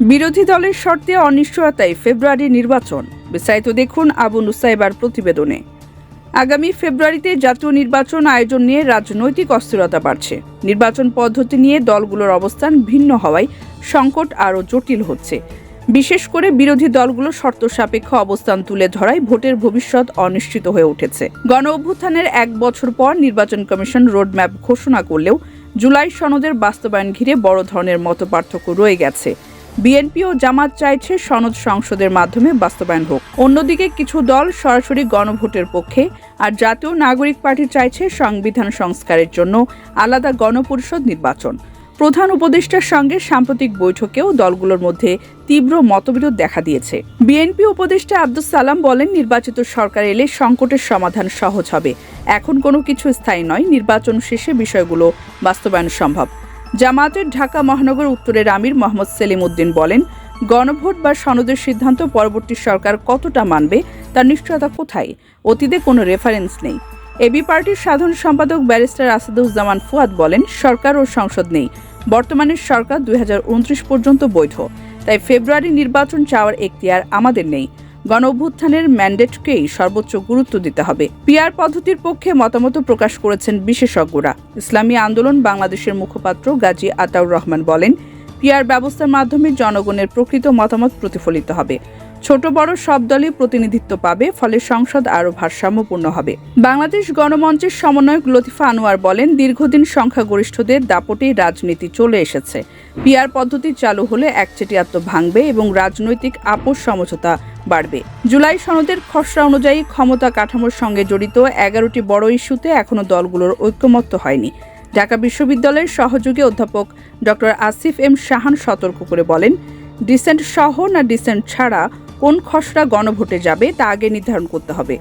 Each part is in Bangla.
বিরোধী দলের শর্তে অনিশ্চয়তায় ফেব্রুয়ারি নির্বাচন। বিস্তারিত দেখুন আবু নুসাইবার প্রতিবেদনে। আগামী ফেব্রুয়ারিতে জাতীয় নির্বাচন আয়োজন নিয়ে রাজনৈতিক অস্থিরতা বাড়ছে। নির্বাচন পদ্ধতি নিয়ে দলগুলোর অবস্থান ভিন্ন হওয়ায় সংকট আরও জটিল হচ্ছে। বিশেষ করে বিরোধী দলগুলো শর্ত সাপেক্ষ অবস্থান তুলে ধরায় ভোটের ভবিষ্যৎ অনিশ্চিত হয়ে উঠেছে। গণ অভ্যুত্থানের 1 বছর পর নির্বাচন কমিশন রোডম্যাপ ঘোষণা করলেও জুলাই সনদের বাস্তবায়ন ঘিরে বড় ধরনের মতপার্থক্য রয়ে গেছে। বিএনপি ও জামাত চাইছে সনদ সংসদের মাধ্যমে বাস্তবায়ন হোক। অন্যদিকে কিছু দল সরাসরি গণভোটের পক্ষে, আর জাতীয় নাগরিক পার্টি চাইছে সংবিধান সংস্কারের জন্য আলাদা গণপরিষদ নির্বাচন। প্রধান উপদেষ্টার সঙ্গে সাম্প্রতিক বৈঠকেও দলগুলোর মধ্যে তীব্র মতবিরোধ দেখা দিয়েছে। বিএনপি উপদেষ্টা আব্দুস সালাম বলেন, নির্বাচিত সরকার এলে সংকটের সমাধান সহজ হবে। এখন কোনো কিছু স্থায়ী নয়, নির্বাচন শেষে বিষয়গুলো বাস্তবায়ন সম্ভব। জামায়াতের ঢাকা মহানগর উত্তরের আমির মোহাম্মদ সেলিম উদ্দিন বলেন, গণভোট বা সনদের সিদ্ধান্ত পরবর্তী সরকার কতটা মানবে তার নিশ্চয়তা কোথায়? অতীতে কোনো রেফারেন্স নেই। এবি পার্টির সাধারণ সম্পাদক ব্যারিস্টার আসাদুজ্জামান ফুয়াদ বলেন, সরকার ও সংসদ নেই। বর্তমানে সরকার 2029 পর্যন্ত বৈধ, তাই ফেব্রুয়ারি নির্বাচন চাওয়ার এখতিয়ার আমাদের নেই। গণ অভ্যুত্থানের ম্যান্ডেটকেই সর্বোচ্চ গুরুত্ব দিতে হবে। পিআর পদ্ধতির পক্ষে মতামত প্রকাশ করেছেন বিশেষজ্ঞরা। ইসলামী আন্দোলন বাংলাদেশের মুখপাত্র গাজী আতাউর রহমান বলেন, পিআর ব্যবস্থার মাধ্যমে জনগণের প্রকৃত মতামত প্রতিফলিত হবে। ছোট বড় সব দলই প্রতিনিধিত্ব পাবে, ফলে সংসদ আরও ভারসাম্যপূর্ণ হবে। বাংলাদেশ গণমঞ্চের সমন্বয়ক লতিফা আনোয়ার বলেন, দীর্ঘদিন সংখ্যাগরিষ্ঠদের দাপটেই রাজনীতি চলে এসেছে। পিআর পদ্ধতি চালু হলে একচেটিয়াত্ব ভাঙবে এবং রাজনৈতিক আপোষ সমঝোতা বাড়বে। জুলাই সনদের খসড়া অনুযায়ী ক্ষমতা কাঠামোর সঙ্গে জড়িত 11টি বড় ইস্যুতে এখনও দলগুলোর ঐক্যমত্য হয়নি। ঢাকা বিশ্ববিদ্যালয়ের সহযোগী অধ্যাপক ডক্টর আসিফ এম শাহান সতর্ক করে বলেন, ডিসেন্ট সহ না ডিসেন্ট ছাড়া কোন খসড়া গণভোটে যাবে তা আগে নির্ধারণ করতে হবে।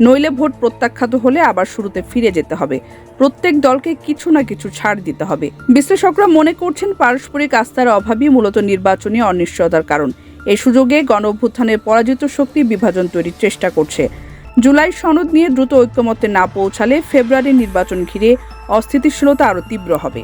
নইলে ভোট প্রত্যাখ্যাত হলে আবার শুরুতে ফিরে যেতে হবে। প্রত্যেক দলকে কিছু না কিছু ছাড় দিতে হবে। বিশ্লেষকরা মনে করছেন, পারস্পরিক আস্থার অভাবই মূলত নির্বাচনী অনিশ্চয়তার কারণ। এই সুযোগে গণ অভ্যুত্থানের পরাজিত শক্তি বিভাজন তৈরির চেষ্টা করছে। জুলাই সনদ নিয়ে দ্রুত ঐক্যমত্যে না পৌঁছালে ফেব্রুয়ারি নির্বাচন ঘিরে অস্থিতিশীলতা আরও তীব্র হবে।